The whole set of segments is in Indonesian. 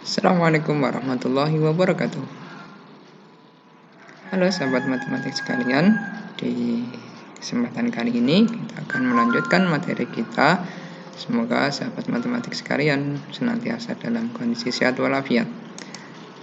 Assalamualaikum warahmatullahi wabarakatuh. Halo sahabat matematik sekalian, di kesempatan kali ini kita akan melanjutkan materi kita. Semoga sahabat matematik sekalian senantiasa dalam kondisi sehat walafiat.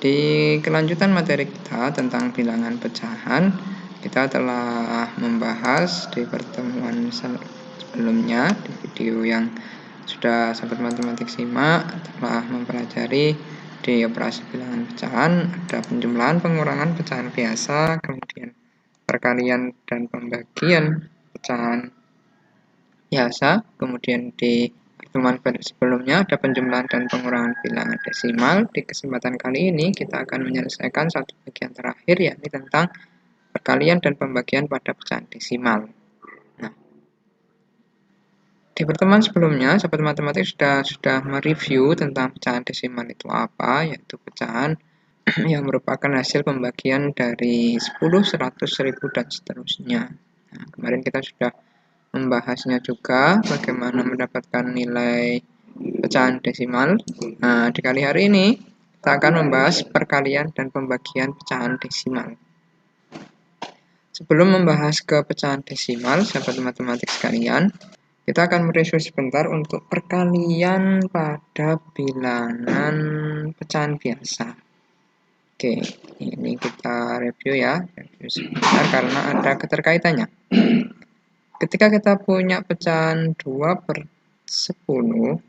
Di kelanjutan materi kita tentang bilangan pecahan, kita telah membahas di pertemuan sebelumnya di video yang sudah sahabat matematik simak, telah mempelajari di operasi bilangan pecahan ada penjumlahan, pengurangan pecahan biasa, kemudian perkalian dan pembagian pecahan biasa. Kemudian di pertemuan sebelumnya ada penjumlahan dan pengurangan bilangan desimal. Di kesempatan kali ini kita akan menyelesaikan satu bagian terakhir, yakni tentang perkalian dan pembagian pada pecahan desimal. Di pertemuan sebelumnya, sahabat matematik sudah mereview tentang pecahan desimal itu apa, yaitu pecahan yang merupakan hasil pembagian dari 10, 100, 1000, dan seterusnya. Nah, kemarin kita sudah membahasnya juga bagaimana mendapatkan nilai pecahan desimal. Nah, di kali hari ini kita akan membahas perkalian dan pembagian pecahan desimal. Sebelum membahas ke pecahan desimal, sahabat matematik sekalian, kita akan mereview sebentar untuk perkalian pada bilangan pecahan biasa. Oke, ini kita review ya, review sebentar karena ada keterkaitannya. Ketika kita punya pecahan 2/10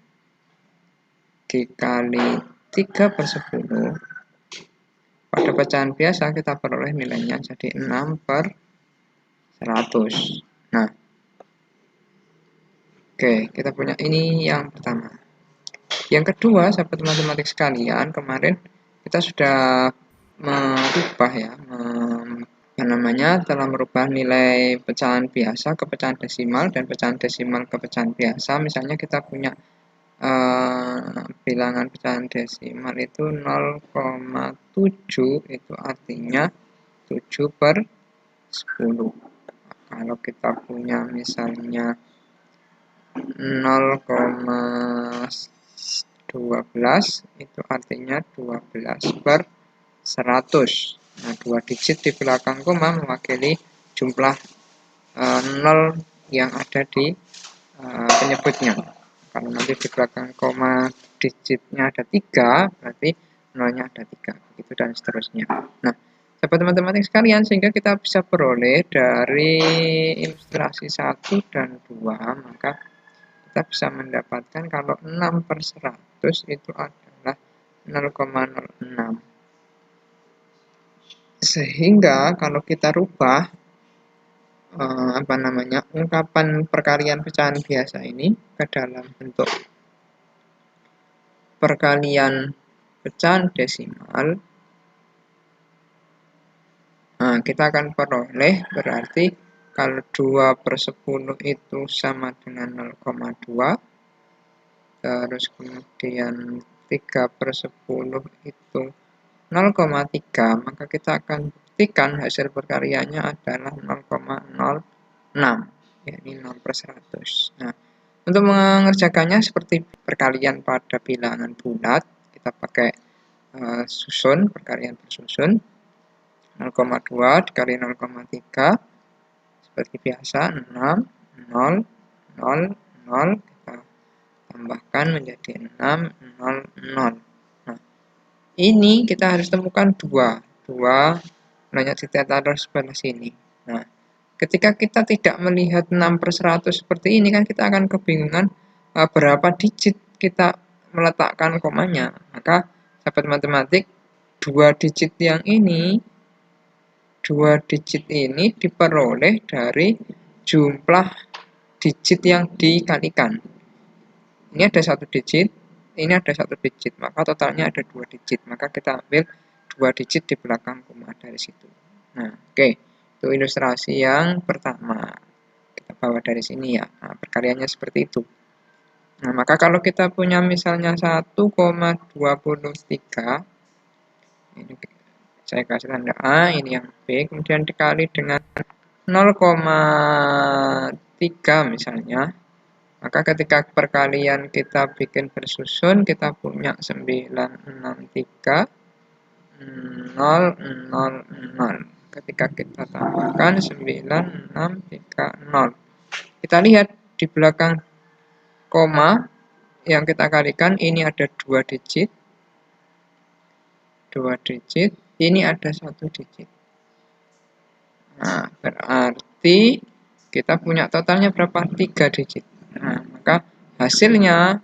dikali 3/10, pada pecahan biasa kita peroleh nilainya jadi 6/100. Nah, oke, kita punya ini yang pertama. Yang kedua, sahabat matematik sekalian, kemarin kita sudah merubah ya, telah merubah nilai pecahan biasa ke pecahan desimal dan pecahan desimal ke pecahan biasa. Misalnya kita punya bilangan pecahan desimal itu 0,7, itu artinya 7/10. Kalau kita punya misalnya 0,12, itu artinya 12/100. Nah, 2 digit di belakang koma mewakili jumlah 0 yang ada di penyebutnya. Kalau nanti di belakang koma digitnya ada 3, berarti nolnya ada 3, begitu dan seterusnya. Nah, sahabat matematik sekalian, sehingga kita bisa peroleh dari ilustrasi 1 dan 2, maka kita bisa mendapatkan kalau 6/100 itu adalah 0,06. Sehingga kalau kita rubah ungkapan perkalian pecahan biasa ini ke dalam bentuk perkalian pecahan desimal, nah, kita akan peroleh berarti kalau 2/10 itu sama dengan 0,2, terus kemudian 3/10 itu 0,3, maka kita akan buktikan hasil perkaliannya adalah 0,06, yakni 0/100. Nah, untuk mengerjakannya seperti perkalian pada bilangan bulat, kita pakai susun, perkalian bersusun. 0,2 dikali 0,3 seperti biasa 6, 0, 0, 0, kita tambahkan menjadi 6, 0, 0. Nah, ini kita harus temukan 2 banyak titik taruh sebelah sini. Nah, ketika kita tidak melihat 6/100 seperti ini, kan kita akan kebingungan berapa digit kita meletakkan komanya. Maka sahabat matematik, 2 digit ini diperoleh dari jumlah digit yang dikalikan. Ini ada 1 digit, ini ada 1 digit, maka totalnya ada 2 digit. Maka kita ambil 2 digit di belakang koma dari situ. Nah, oke, itu ilustrasi yang pertama. Kita bawa dari sini ya. Nah, perkaliannya seperti itu. Nah, maka kalau kita punya misalnya 1,23, ini saya kasih tanda A, ini yang B, kemudian dikali dengan 0,3 misalnya, Maka ketika perkalian kita bikin bersusun, kita punya 963 0 0 0. Ketika kita tambahkan 9630. Kita lihat di belakang koma yang kita kalikan ini ada 2 digit. 2 digit, ini ada 1 digit. Nah, berarti kita punya totalnya berapa? 3 digit. Nah, maka hasilnya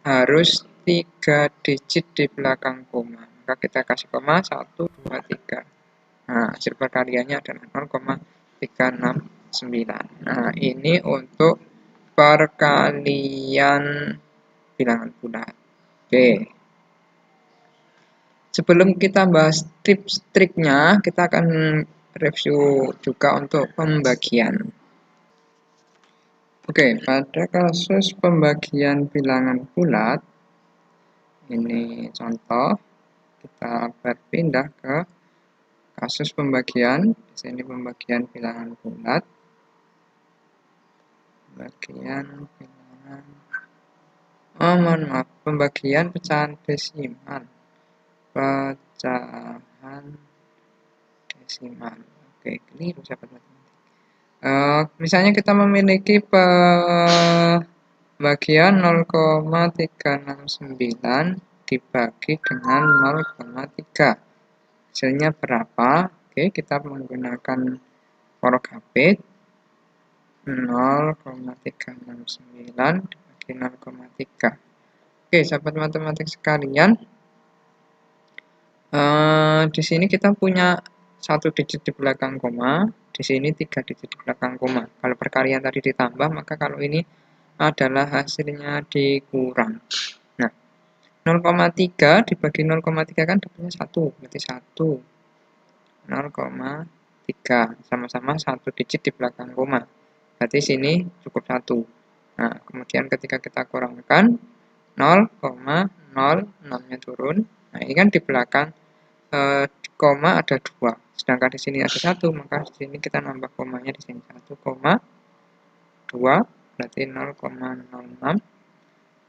harus 3 digit di belakang koma. Maka kita kasih koma 1, 2, 3. Nah, hasil perkaliannya adalah 0,369. Nah, ini untuk perkalian bilangan bulat. Oke. Sebelum kita bahas tips-triknya, kita akan review juga untuk pembagian. Oke, pada kasus pembagian bilangan bulat, ini contoh, kita berpindah ke kasus pembagian. Di sini pembagian bilangan bulat. Mohon maaf, pembagian pecahan desimal. Pecahan desimal. Oke, keliru sahabat matematik. Misalnya kita memiliki pembagian 0,369 dibagi dengan 0,3. Hasilnya berapa? Oke, kita menggunakan fork HP. 0,369 dibagi 0,3. Oke, sahabat matematik sekalian, di sini kita punya 1 digit di belakang koma, di sini 3 digit di belakang koma. Kalau perkalian tadi ditambah, maka kalau ini adalah hasilnya dikurang. Nah, 0,3 dibagi 0,3 kan dapatnya 1, berarti 1. 0,3 sama-sama 1 digit di belakang koma. Berarti sini cukup 1. Nah, kemudian ketika kita kurangkan 0,06-nya turun. Nah, ini kan di belakang koma ada 2. Sedangkan di sini ada 1, maka di sini kita nambah komanya di sini 1,2 berarti 0,06.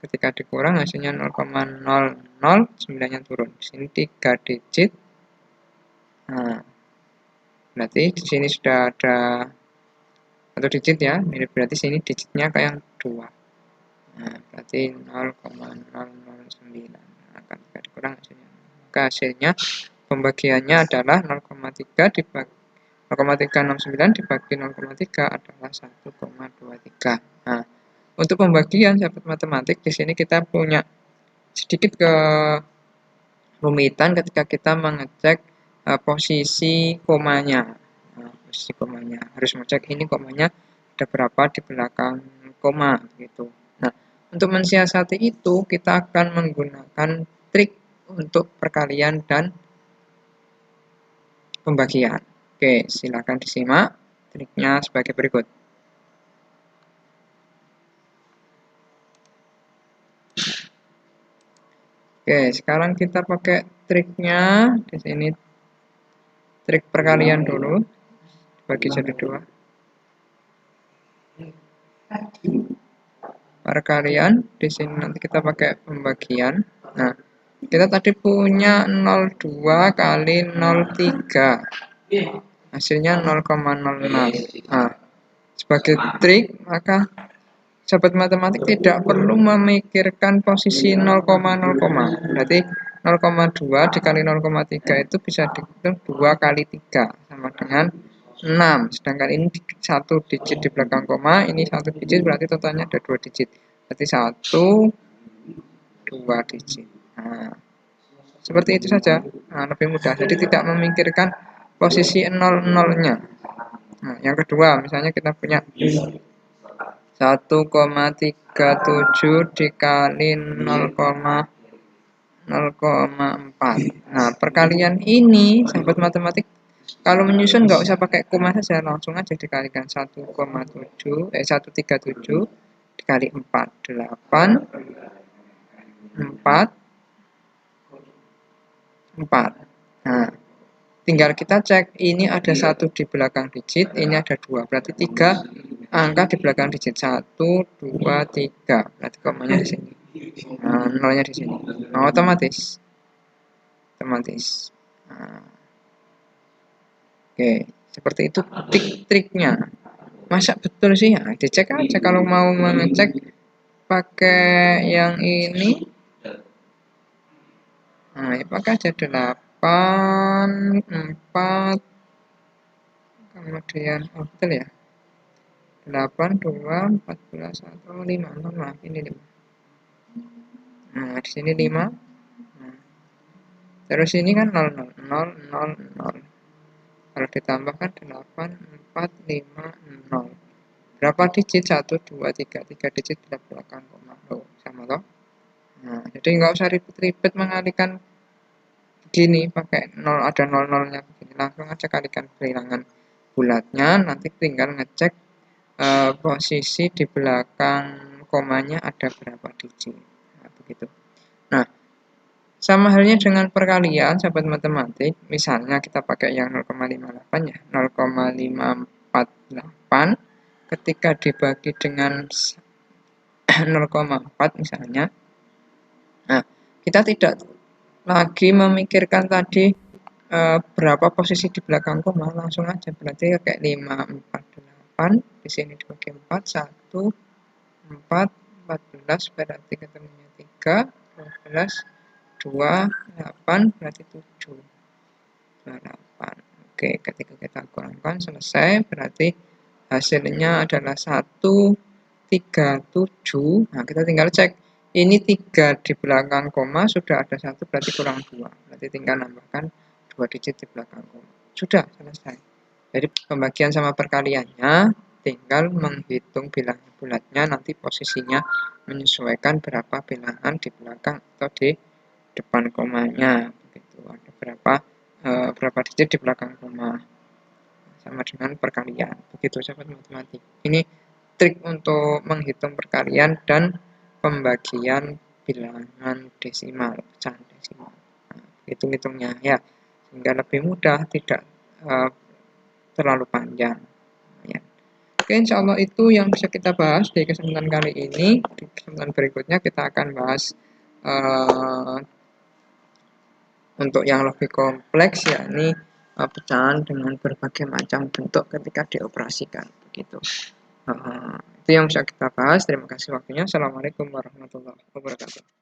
Ketika dikurang hasilnya 0,009-nya turun. Di sini 3 digit. Nah, berarti di sini sudah ada 1 digit ya. Ini berarti sini digitnya kayak yang 2. Nah, berarti 0,009 akan dikurang hasilnya. Maka hasilnya pembagiannya adalah 0,3 dibagi 0,369 dibagi 0,3 adalah 1,23. Nah, untuk pembagian sahabat matematik di sini kita punya sedikit kerumitan ketika kita mengecek posisi komanya. Nah, posisi komanya harus mengecek ini komanya ada berapa di belakang koma gitu. Nah, untuk mensiasati itu kita akan menggunakan trik untuk perkalian dan pembagian. Oke, silakan disimak triknya sebagai berikut. Oke, sekarang kita pakai triknya di sini. Trik perkalian dulu, bagi jadi 2. Perkalian di sini nanti kita pakai pembagian. Nah, kita tadi punya 0,2 kali 0,3. Hasilnya 0,06. Nah, sebagai trik, maka sahabat matematik tidak perlu memikirkan posisi 0,0, berarti 0,2 dikali 0,3 itu bisa dihitung 2 kali 3 sama dengan 6. Sedangkan ini 1 digit di belakang koma, ini 1 digit berarti totalnya ada 2 digit. Berarti 1, 2 digit. Nah, seperti itu saja. Nah, lebih mudah. Jadi tidak memikirkan posisi 0,0-nya. Nah, yang kedua, misalnya kita punya 1,37 dikali 0,4. Nah, perkalian ini sahabat matematik kalau menyusun nggak usah pakai koma saja, langsung aja dikalikan 137 dikali 4, 8, 4, 4. Nah, tinggal kita cek ini ada 1 di belakang digit, ini ada 2, berarti 3 angka di belakang digit 1, 2, 3. Berarti komanya di sini. Nah, nolnya di sini. Nah, otomatis. Nah, oke, seperti itu triknya. Masa betul sih? Nah, dicek aja kalau mau mengecek pakai yang ini. Nah, ya pakai aja 8, 4, kemudian betul ya? 8, 2, 14, 1, 5. Nah, ini 5. Nah, di sini 5. Nah, terus ini kan 0, 0, 0, 0, 0. Kalau ditambahkan 8, 4, 5, 0. Berapa digit? 1, 2, 3. 3 digit di belakang koma. Loh, sama toh? Nah, jadi nggak usah ribet-ribet mengalihkan begini, pakai 0, ada 0-0-nya begini. Langsung aja kalikan bilangan bulatnya, nanti tinggal ngecek posisi di belakang komanya ada berapa digit. Nah, begitu. Nah, sama halnya dengan perkalian, sahabat matematik. Misalnya kita pakai yang 0,58 ya, 0,548 ketika dibagi dengan 0,4 misalnya. Nah, kita tidak lagi memikirkan tadi berapa posisi di belakang koma, langsung aja. Berarti kayak 548, di sini dibagi 4, 1, 4, 14, berarti ketemunya 3, 12, 2, 8, berarti 7, 8. Oke, ketika kita kurangkan selesai, berarti hasilnya adalah 137. Nah, kita tinggal cek. Ini 3 di belakang koma, sudah ada 1, berarti kurang 2. Berarti tinggal nambahkan 2 digit di belakang koma. Sudah, selesai. Jadi pembagian sama perkaliannya tinggal menghitung bilangan bulatnya, nanti posisinya menyesuaikan berapa bilangan di belakang atau di depan komanya. Begitu. Ada berapa digit di belakang koma. Sama dengan perkalian. Begitu sahabat matematik. Ini trik untuk menghitung perkalian dan pembagian bilangan desimal, pecahan desimal. Nah, hitung-hitungnya ya, sehingga lebih mudah, tidak terlalu panjang. Ya. Oke, insya Allah itu yang bisa kita bahas di kesempatan kali ini. Di kesempatan berikutnya kita akan bahas untuk yang lebih kompleks, yakni pecahan dengan berbagai macam bentuk ketika dioperasikan. Begitu. Itu yang bisa kita bahas. Terima kasih waktunya. Assalamualaikum warahmatullahi wabarakatuh.